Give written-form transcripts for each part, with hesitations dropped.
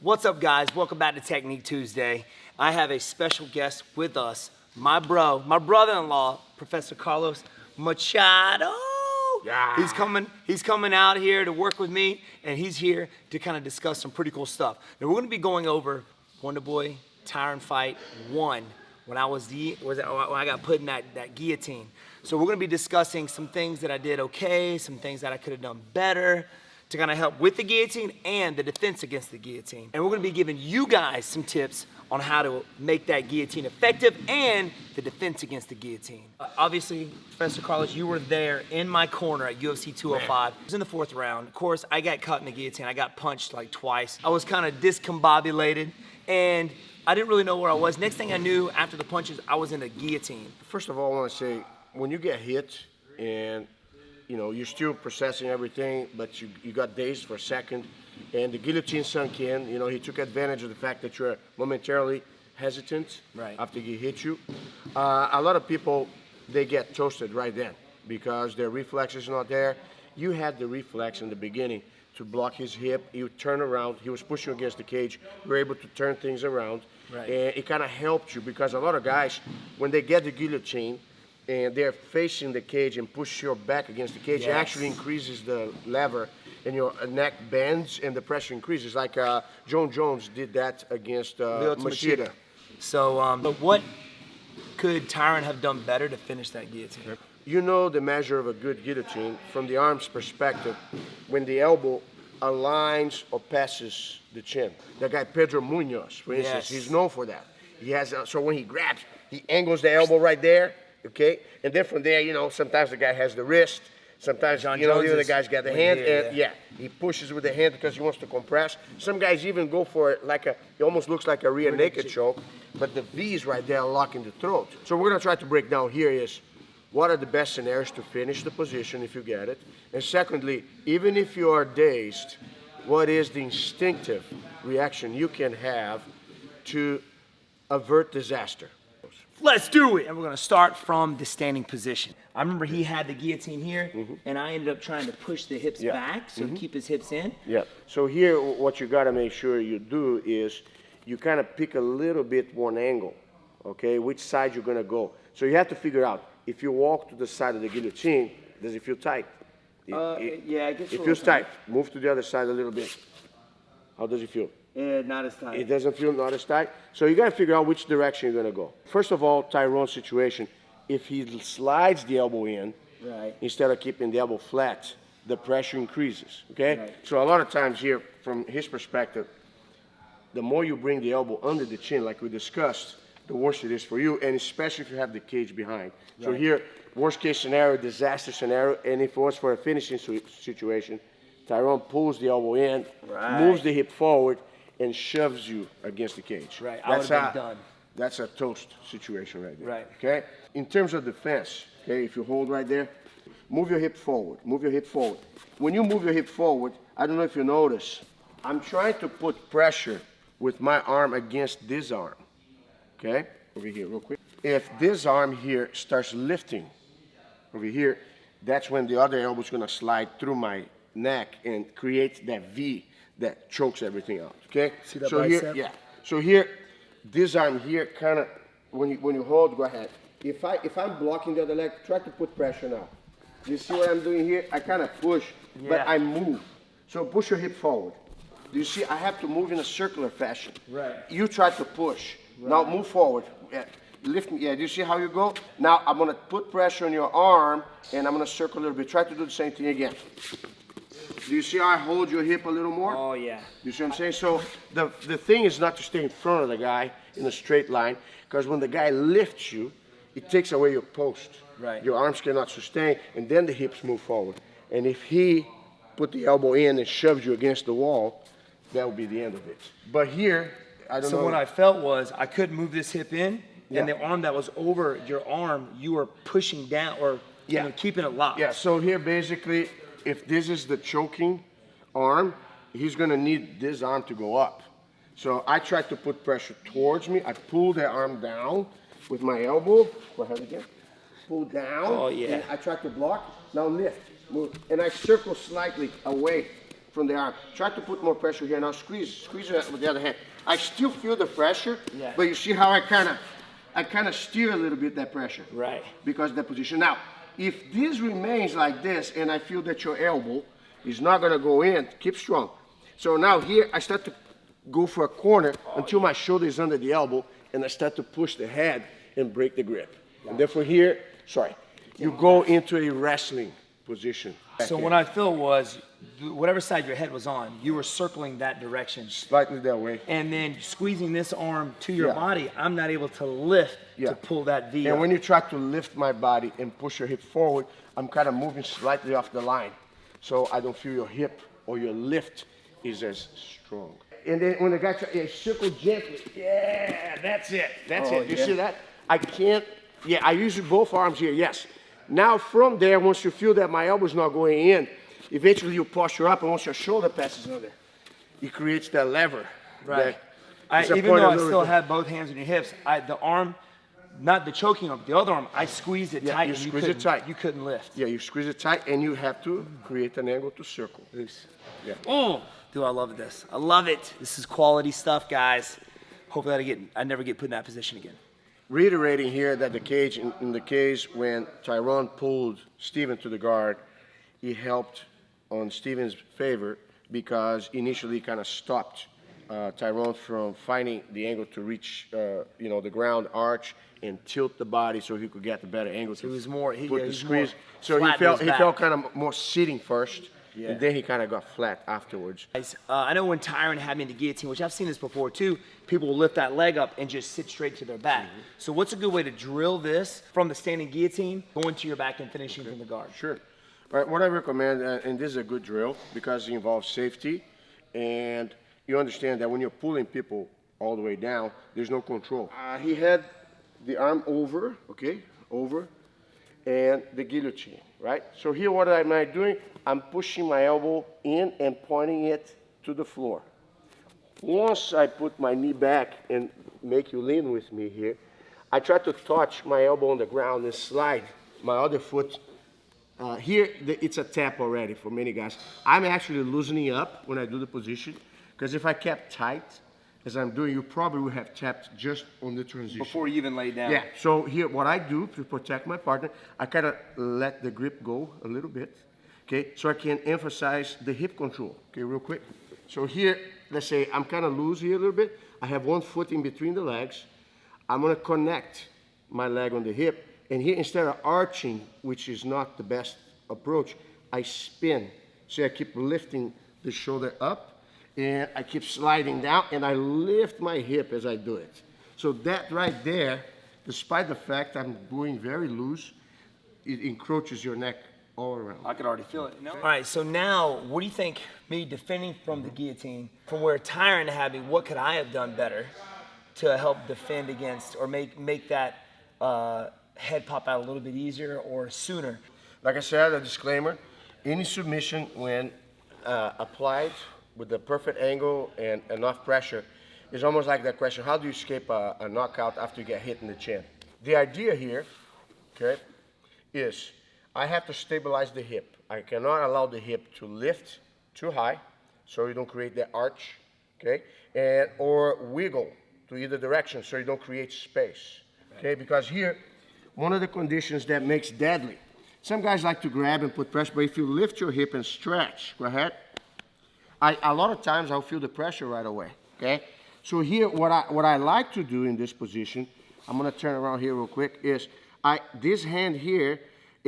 What's up, guys? Welcome back to Technique Tuesday. I have a special guest with us, my brother-in-law, Professor Carlos Machado. Yeah. He's coming out here to work with me, and he's here to kind of discuss some pretty cool stuff. Now we're going to be going over Wonderboy Tyron fight 1 when I got put in that guillotine. So we're going to be discussing some things that I did okay, some things that I could have done better, to kind of help with the guillotine and the defense against the guillotine. And we're gonna be giving you guys some tips on how to make that guillotine effective and the defense against the guillotine. Obviously, Professor Carlos, you were there in my corner at UFC 205. It was in the 4th round. Of course, I got caught in the guillotine. I got punched like twice. I was kind of discombobulated and I didn't really know where I was. Next thing I knew, after the punches, I was in a guillotine. First of all, I want to say, when you get hit and you're still processing everything, but you got dazed for a second, and the guillotine sunk in. He took advantage of the fact that you're momentarily hesitant after he hit you. A lot of people, they get toasted right then because their reflex is not there. You had the reflex in the beginning to block his hip. You turn around. He was pushing against the cage. You were able to turn things around, and it kind of helped you because a lot of guys, when they get the guillotine, and they're facing the cage and push your back against the cage, it actually increases the lever and your neck bends and the pressure increases, like John Jones did that against Machado. So what could Tyron have done better to finish that guillotine? You know the measure of a good guillotine from the arm's perspective, when the elbow aligns or passes the chin. That guy Pedro Munoz, for instance, he's known for that. He has so when he grabs, he angles the elbow right there. Okay, and then from there, sometimes the guy has the wrist, sometimes the other guy's got the hand, and he pushes with the hand because he wants to compress. Some guys even go for it like it almost looks like a rear naked choke, but the V is right there locking the throat. So we're gonna try to break down here is what are the best scenarios to finish the position if you get it, and secondly, even if you are dazed, what is the instinctive reaction you can have to avert disaster? Let's do it! And we're gonna start from the standing position. I remember he had the guillotine here, and I ended up trying to push the hips back so to keep his hips in. Yeah, so here what you gotta make sure you do is you kind of pick a little bit one angle, okay, which side you're gonna go. So you have to figure out, if you walk to the side of the guillotine, does it feel tight? Yeah, I guess it feels tight. Move to the other side a little bit. How does it feel? Not as tight. It doesn't feel not as tight. So you got to figure out which direction you're going to go. First of all, Tyron's situation, if he slides the elbow in, instead of keeping the elbow flat, the pressure increases, okay? So a lot of times here, from his perspective, the more you bring the elbow under the chin, like we discussed, the worse it is for you, and especially if you have the cage behind. So here, worst case scenario, disaster scenario, and if it was for a finishing situation, Tyron pulls the elbow in, moves the hip forward, and shoves you against the cage. Right, I would have been done. That's a toast situation right there. Right. Okay? In terms of defense, okay, if you hold right there, move your hip forward, move your hip forward. When you move your hip forward, I don't know if you notice, I'm trying to put pressure with my arm against this arm, okay? Over here, real quick. If this arm here starts lifting over here, that's when the other elbow is gonna slide through my neck and create that V that chokes everything out, okay? See that so bicep? Here, so here, this arm here kind of, when you hold, go ahead. If I'm blocking the other leg, try to put pressure now. You see what I'm doing here? I kind of push, but I move. So push your hip forward. Do you see? I have to move in a circular fashion. Right. You try to push. Now move forward. Lift me. Yeah, do you see how you go? Now I'm gonna put pressure on your arm, and I'm gonna circle a little bit. Try to do the same thing again. Do you see how I hold your hip a little more? Oh, yeah. You see what I'm saying? So the thing is not to stay in front of the guy in a straight line, because when the guy lifts you, it takes away your post. Right. Your arms cannot sustain, and then the hips move forward. And if he put the elbow in and shoves you against the wall, that would be the end of it. But here, I don't know. So what I felt was I couldn't move this hip in, and the arm that was over your arm, you were pushing down or keeping it locked. Yeah, so here basically, if this is the choking arm, he's gonna need this arm to go up. So I tried to put pressure towards me. I pulled the arm down with my elbow. Go ahead again. Pull down. Oh, yeah. And I tried to block. Now lift. Move. And I circle slightly away from the arm. Try to put more pressure here. Now squeeze it with the other hand. I still feel the pressure, but you see how I kind of steer a little bit that pressure. Right. Because of the position. Now, if this remains like this and I feel that your elbow is not gonna go in, keep strong. So now here I start to go for a corner until my shoulder is under the elbow and I start to push the head and break the grip. And therefore here, you go into a wrestling position. So what I felt was, whatever side your head was on, you were circling that direction. Slightly that way. And then squeezing this arm to your body, I'm not able to lift to pull that V And up. when you try to lift my body and push your hip forward, I'm kind of moving slightly off the line. So I don't feel your hip or your lift is as strong. And then when the guy circle gently, that's it. That's it. You see that? I can't, I use both arms here, yes. Now from there, once you feel that my elbow's not going in, eventually you posture up, and once your shoulder passes under, it creates that lever. Right. Even though I still have both hands on your hips, the arm, not the choking arm, the other arm, I squeezed it tight. You squeeze it tight. You couldn't lift. Yeah, you squeeze it tight, and you have to create an angle to circle. Loose. Yeah. Oh, dude, I love this. I love it. This is quality stuff, guys. Hopefully I never get put in that position again. Reiterating here that the cage, in the case when Tyron pulled Steven to the guard, he helped on Steven's favor because initially he kind of stopped Tyron from finding the angle to reach, the ground arch and tilt the body so he could get the better angle. So he was more, put the squeeze. So he felt kind of more sitting first. Yeah. And then he kind of got flat afterwards. I know when Tyron had me in the guillotine, which I've seen this before too, people will lift that leg up and just sit straight to their back. So what's a good way to drill this from the standing guillotine, going to your back and finishing from the guard? Sure. All right, what I recommend, and this is a good drill because it involves safety, and you understand that when you're pulling people all the way down, there's no control. He had the arm over, and the guillotine, right? So here what am I doing? I'm pushing my elbow in and pointing it to the floor. Once I put my knee back and make you lean with me here, I try to touch my elbow on the ground and slide my other foot. Here, it's a tap already for many guys. I'm actually loosening up when I do the position, because if I kept tight, as I'm doing, you probably would have tapped just on the transition. Before you even lay down. Yeah, so here, what I do to protect my partner, I kind of let the grip go a little bit, okay, so I can emphasize the hip control, okay, real quick. So here, let's say I'm kind of loose here a little bit. I have one foot in between the legs. I'm going to connect my leg on the hip, and here, instead of arching, which is not the best approach, I spin. So I keep lifting the shoulder up, and I keep sliding down, and I lift my hip as I do it. So that right there, despite the fact I'm going very loose, it encroaches your neck all around. I could already feel it. All right, so now, what do you think, me defending from the guillotine, from where Tyron had me, what could I have done better to help defend against, or make that head pop out a little bit easier or sooner? Like I said, a disclaimer, any submission when applied with the perfect angle and enough pressure is almost like that question, how do you escape a knockout after you get hit in the chin? The idea here, okay, is I have to stabilize the hip. I cannot allow the hip to lift too high so you don't create that arch, okay, or wiggle to either direction so you don't create space, okay, because here, one of the conditions that makes deadly, some guys like to grab and put pressure, but if you lift your hip and stretch, go ahead, a lot of times I'll feel the pressure right away, okay? So here, what I like to do in this position, I'm gonna turn around here real quick, is this hand here,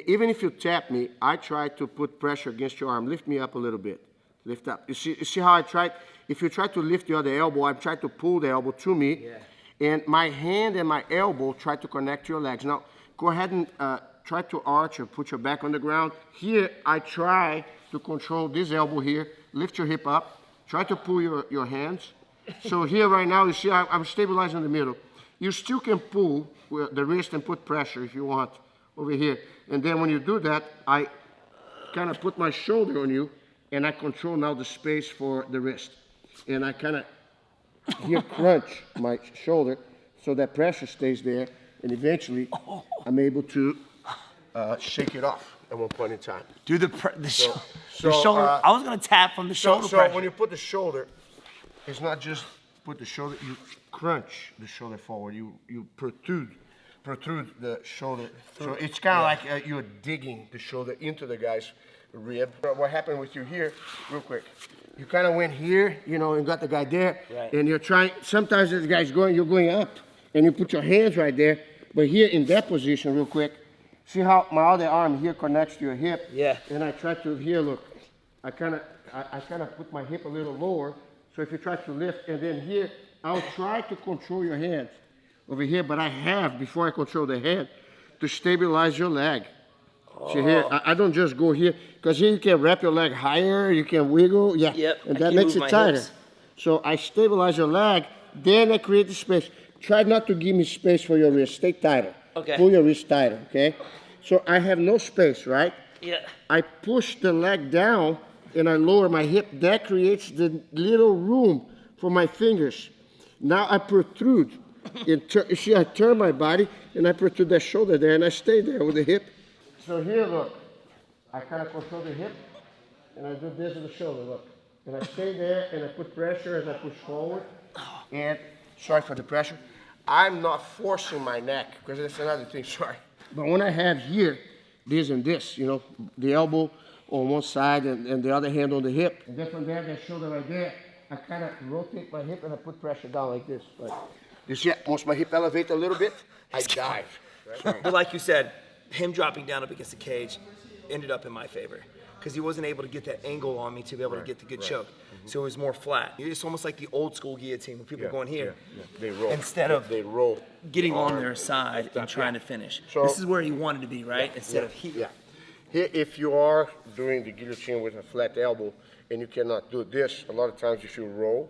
even if you tap me, I try to put pressure against your arm. Lift me up a little bit, lift up. You see how I tried? If you try to lift the other elbow, I try to pull the elbow to me, and my hand and my elbow try to connect to your legs. Now, go ahead and try to arch or put your back on the ground. Here, I try to control this elbow here, lift your hip up, try to pull your hands. So here right now, you see I'm stabilizing in the middle. You still can pull the wrist and put pressure if you want over here. And then when you do that, I kind of put my shoulder on you and I control now the space for the wrist. And I kind of here crunch my shoulder so that pressure stays there, and eventually I'm able to shake it off. at one point in time. Do the shoulder. so, I was gonna tap from the shoulder So pressure. when you put the shoulder, it's not just put the shoulder, you crunch the shoulder forward. You protrude the shoulder. So it's kind of like you're digging the shoulder into the guy's rib. What happened with you here, real quick, you kind of went here, you know, and got the guy there, Right. and you're trying, sometimes the guy's going, you're going up, and you put your hands right there, but here in that position, real quick, see how my other arm here connects to your hip? Yeah. And I try to, here, look, I kind of put my hip a little lower, so if you try to lift, and then here, I'll try to control your hands over here, but I have, before I control the head, to stabilize your leg. See here, I don't just go here, because here you can wrap your leg higher, you can wiggle, yeah, Yep, and I that can makes move it my tighter. hips. So I stabilize your leg, then I create the space. Try not to give me space for your wrist, stay tighter. Okay. Pull your wrist tighter, okay? So I have no space, right? Yeah. I push the leg down and I lower my hip. That creates the little room for my fingers. Now I protrude. See, I turn my body and I protrude that shoulder there and I stay there with the hip. So here, look, I kind of control the hip and I do this with the shoulder, look. And I stay there and I put pressure as I push forward. And, sorry for the pressure, I'm not forcing my neck, because that's another thing, sorry. But when I have here, this and this, you know, the elbow on one side and the other hand on the hip. And then from there, that shoulder right there, I kind of rotate my hip and I put pressure down like this. Like, you see, once my hip elevates a little bit, I dive. Right? But like you said, him dropping down up against the cage ended up in my favor, because he wasn't able to get that angle on me to be able to get the good choke. So it was more flat. It's almost like the old school guillotine, when people are going here. They roll. Instead of they roll. getting on their side and trying to finish. So- This is where he wanted to be, right? Instead of here. Yeah. Here, if you are doing the guillotine with a flat elbow and you cannot do this, a lot of times if you roll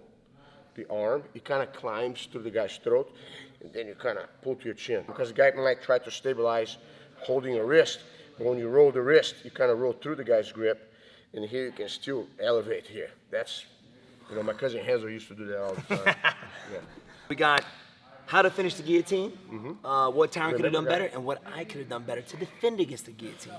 the arm, it kind of climbs to the guy's throat, and then you kind of pull to your chin. Because the guy might try to stabilize holding a wrist, but when you roll the wrist, you kind of roll through the guy's grip, and here you can still elevate here. That's, you know, my cousin Hansel used to do that all the time. Yeah. We got how to finish the guillotine, what Tyron could have done Remember better, that? and what I could have done better to defend against the guillotine.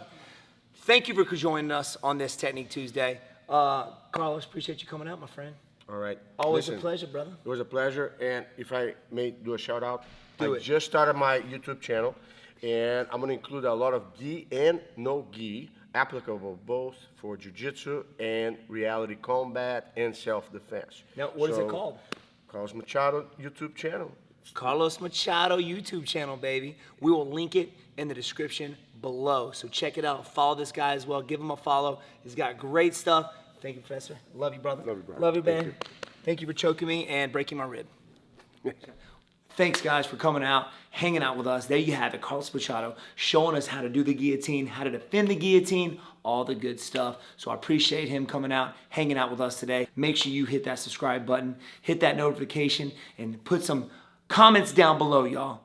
Thank you for joining us on this Technique Tuesday. Carlos, appreciate you coming out, my friend. All right. Always Listen, a pleasure, brother. It was a pleasure, and if I may do a shout out, Do I it. just started my YouTube channel, and I'm gonna include a lot of gi and no gi, applicable both for jiu-jitsu and reality combat and self-defense. Now, what is it called? Carlos Machado YouTube channel. Carlos Machado YouTube channel, baby. We will link it in the description below. So check it out. Follow this guy as well. Give him a follow. He's got great stuff. Thank you, Professor. Love you, brother. Love you, brother. Love you, Thank man. you. Thank you for choking me and breaking my rib. Thanks, guys, for coming out, hanging out with us. There you have it, Carlos Machado, showing us how to do the guillotine, how to defend the guillotine, all the good stuff. So I appreciate him coming out, hanging out with us today. Make sure you hit that subscribe button, hit that notification, and put some comments down below, y'all.